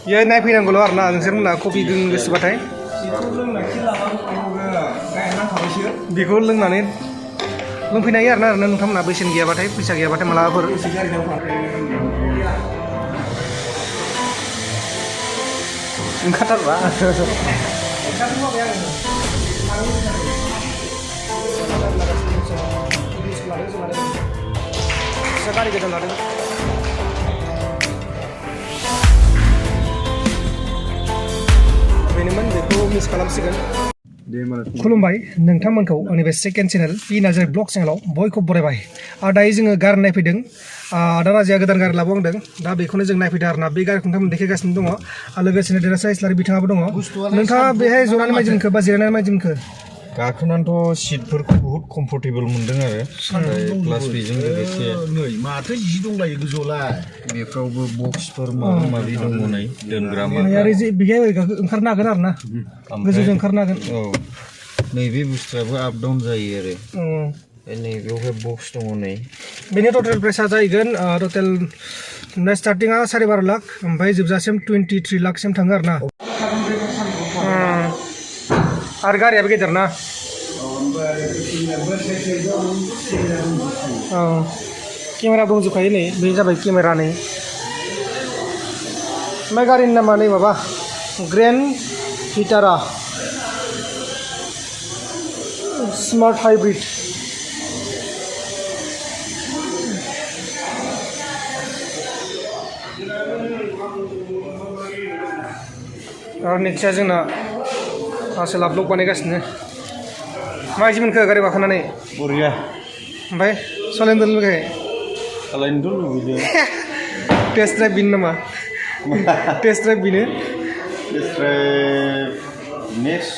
ये नायफैनांगौल' आरोना नोंसोरमोना कफि गोसोबाथाय बेखौ लोंनानै लोंफैनो हायो आरोना नोंथांमोना बेसेन गैयाबाथाय फैसा गैयाबाथाय मालाबाफोर ओंखारथारबा गारि गोदान लादों बेनोमोन बेखौ मिस खालामसिगोन खुलुमबाय नोंथांमोनखौ आंनि बे second channel P Narzary blog चेनेलाव बयखौबो बरायबाय आरो दायो जोङो गारि नायफैदों आदा राजाया गोदान गारि लाबोदों दा बेखौनो जों नायफैदों आरोना बे गारिखौ नोंथांमोन देखायगासिनो दङ आरो लोगोसेनो देरहासार इस्लारि बिथाङाबो दङ नोंथाङा बेहाय जनानै मायदि मोनखो बा जिरायनानै मायदि मोनखो गाखोनानैथ' सिटफोरखौ बहुत कम्फर्टेबल मोनदों आरो प्लास बेजों लोगोसे नै माथो जि दंलायो गोजौआवलाय बेफ्रावबो बक्सफोर माबा माबि दङ नै दोनग्रा आरो बेहाय ओंखारनो हागोन आरो ना गोजौजों ओंखारनो हागोन औ नैबे बुस्थुआबो आप डाउन जायो आरो नैबेयावहाय बक्स दङ नै बेनि टटेल प्राइसा जाहैगोन टटेल स्टार्टिंआ 12.5 लाख ओमफ्राय जोबजासिम 23 लाखसिम थाङो आरो ना आरो गारियाबो गेदेर ना केमेरा दंजोबखायो नै बे जाबाय केमेरा नै ओमफ्राय गारिनि नामा नै माबा ग्रेन्ड भिटारा स्मार्ट हाइब्रिड आरो नेक्स्टआ जोंना आसोला ब्लग बानायगासिनो माबायदि मोनखो गारि गाखोनानै बरिया ओमफ्राय सालायनो लुगैयाखै सालायनोथ' लुबैदों टेस्ट ड्राइभ बिनो नामा टेस्ट ड्राइभ बिनो टेस्ट ड्राइभ नेक्स्ट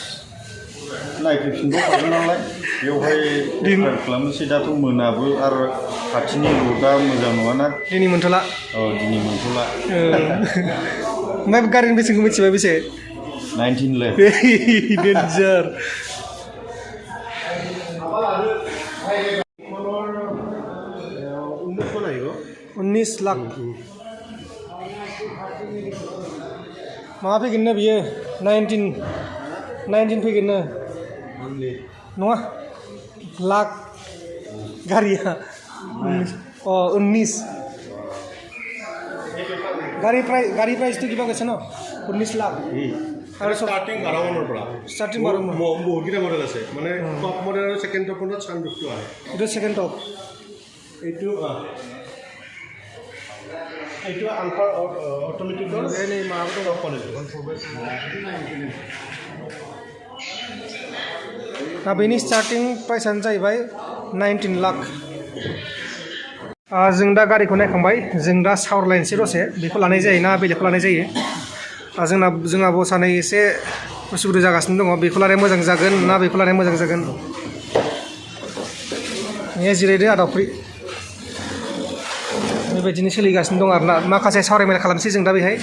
नायफैफिनबावखागोन नालाय बेवहाय ड्राइभ खालामनोसै दाथ' मोनाबो आरो खाथिनि र'डआ मोजां नङाना दिनै मोनथ'ला औ दिनै मोनथ'ला ओमफ्राय गारिनि बेसेनखौ मिथिबाय बेसे 19 लाख डेन्जार उन्नीस लाख माबा फैगोन ना बियो 19 फैगोन ना नङा लाख गारिया 19 गाड़ी प्राइस तो कितना कैसे ना 19 लाख আৰু ষ্টাৰ্টিং 12 মানৰ পৰা ষ্টাৰ্টিং 12 মান বহুত কিটা মডেল আছে মানে টপ মডেল আৰু সেকেন্ড টপত সানৰুফটো আহে এটা সেকেন্ড টপ এইটো আলফা অটোমেটিকৰ এই মাৰটো কলেজ दा बेनि स्टार्टिं प्राइसआनो जाहैबाय 19 लाख जों दा गारिखौ नायखांबाय जों दा सावरायलायनोसै दसे बेखौ लानाय जायो ना बेलेगखौ लानाय जायो जोंना बसानै एसे उसुबिदा जागासिनो दङ बेखौ लानाय मोजां जागोन ना बेखौ लानाय मोजां जागोन जिरायदो आदावफ्रि बेबायदिनो सोलिगासिनो दं आरोना माखासे सावरायमेल खालामसै जों दा बेहाय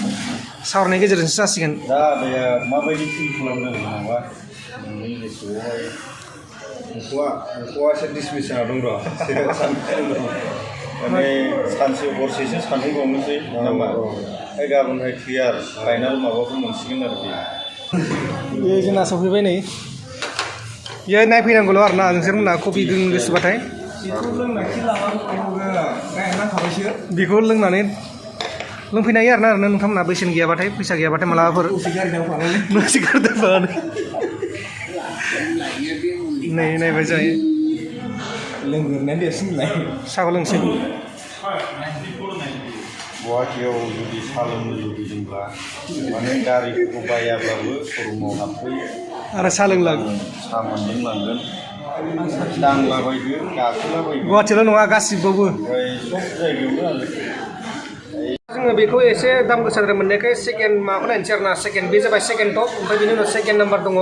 सावरायनायनि गेजेरजोंसो जासिगोन दा आदाया माबायदि फिल खालामदों जेनेबा नोंनि गोसोआवहाय नोंखौआ एसे डिसमिसना दं र' माने सानसे हरसेसो सानहैबावनोसै नामा ओमफ्राय गाबोनहाय क्लियार फाइनाल माबाखौ मोनसिगोन आरो बे जोंना सफैबाय नै बेयो नायफैनांगौल' आरोना नोंसोरमोना कफि गोसोबाथाय बेखौ लोंनानै लोंफैनो हायो आरोना नोंथांमोना बेसेन गैयाबाथाय फैसा गैयाबाथाय मालाबाफोर नै नायबाय जायो लोंग्रोनाय देरसिनलाय साहाखौ लोंसै गुवाहाटियाव जुदि साहा लोंनो लुबैदोंब्ला माने गारिफोरखौ बायाब्लाबो शरुमाव हाबफै आरो साहा लोंलां साहा मोनलोंलांगोन दांलाबायदो गाखोलाबायदो गुवाहाटियावल' नङा गासिबावबो ओमफ्राय सब जायगायावनो आरो जोङो बेखौ एसे दाम गोसाद्राय मोननायखाय सेकेन्ड माबाखौ नायनोसै आरोना सेकेन्ड बे जाबाय सेकेन्ड टप ओमफ्राय बेनि उनाव सेकेन्ड नाम्बार दङ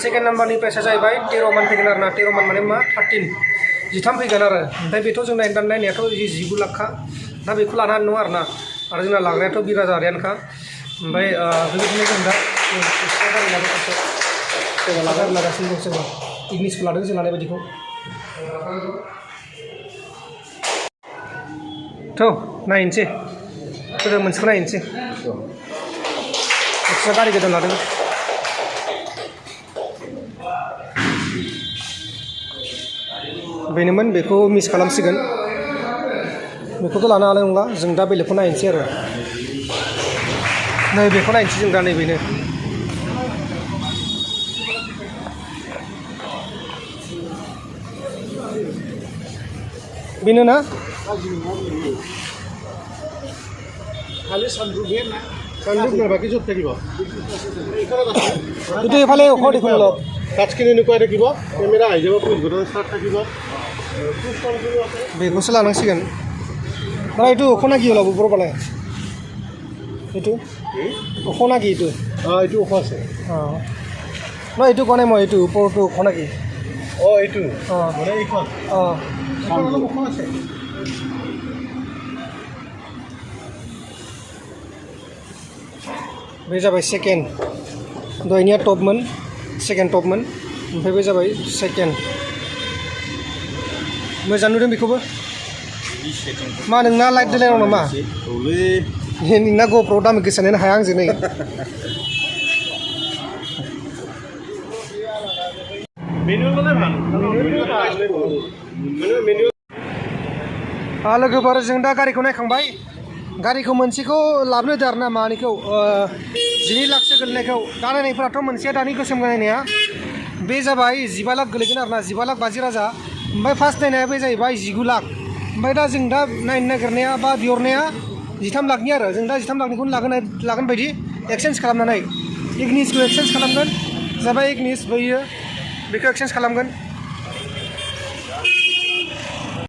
सेकेन्ड नाम्बारनि प्राइसआ जाहैबाय 13 मान फैगोन आरोना 13 मान माने मा 13 फैगोन आरो ओमफ्राय बेथ' जों नायनायाथ' 19 लाखखा दा बेखौ लानो हानाय नङा आरोना आरो जोंना लाग्रायाथ' बिराजारियानोखा ओमफ्राय बेबायदिनो जों दा गारि लागासिनो दं सोरबा इगनिसखौ लादों जों लानाय बायदिखौ थ' नायनोसै मोनसेखौ नायनोसै एक्सट्रा गारि गोदान लादों बेनोमोन बेखौ मिस खालामसिगोन बेखौथ' लानो हानाय नंला जों दा बेलेगखौ नायनोसै आरो नै बेखौ नायनोसै जों दा नैबेनो बेनो ना খালি চানৰুফ নাই বাকী চব থাকিব এইটো এইফালে ওখ দেখোন অলপ টাচখিনি এনেকুৱা থাকিব কেমেৰা আহি যাব পুলিচ ঘটনা ষ্টাৰ্ট থাকিব बेखौसो लानांसिगोन दा এইটো ওখ না কি ওলাব ওপৰৰ ফালে এইটো ওখ না কি এইটো এইটো ওখ আছে অঁ নহয় এইটো কোৱা নাই মই এইটো ওপৰটো ওখ না কি এইটো অঁ মানে এইখন অঁ অলপ ওখ আছে बे जाबाय सेकेन्ड दहायनिया टपमोन सेकेन्ड टपमोन ओमफ्राय बे जाबाय सेकेन्ड मोजां नुदों बेखौबो मा नोंना लाइट देलायनाव नामा नोंना ग'प्र दामि गोसानोनो हाया आंजों नै लोगोफोर जों दा गारिखौ नायखांबाय गारिखौ मोनसेखौ लाबोनो होदो आरो ना मानिखौ 12 लाखसो गोलैनायखौ दा नायनायफोराथ' मोनसेया दानि गोसोम नायनाया बे जाबाय 15 लाख गोलैगोन आरो ना 15,50,000 ओमफ्राय फार्स्ट नायनाया बे जाहैबाय 19 लाख ओमफ्राय दा जों दा नायनो नागिरनाया बा बिहरनाया 13 लाखनि आरो जों दा 13 लाखनिखौनो लागोन बायदि एक्सचेन्ज खालामनानै इग्निसखौ एक्सचेन्ज खालामगोन जाबाय इग्निस बैयो बेखौ एक्सचेन्ज खालामगोन